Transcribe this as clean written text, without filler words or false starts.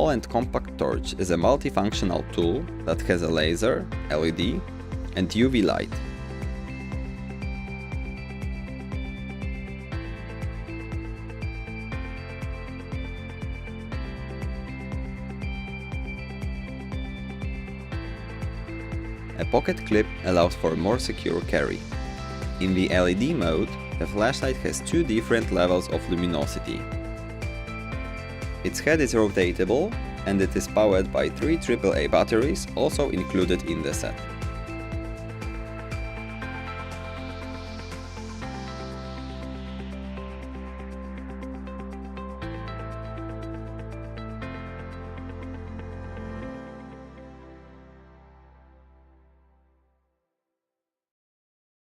small and compact torch is a multifunctional tool that has a laser, LED, and UV light. A pocket clip allows for more secure carry. In the LED mode, the flashlight has two different levels of luminosity. Its head is rotatable and it is powered by 3 AAA batteries, also included in the set.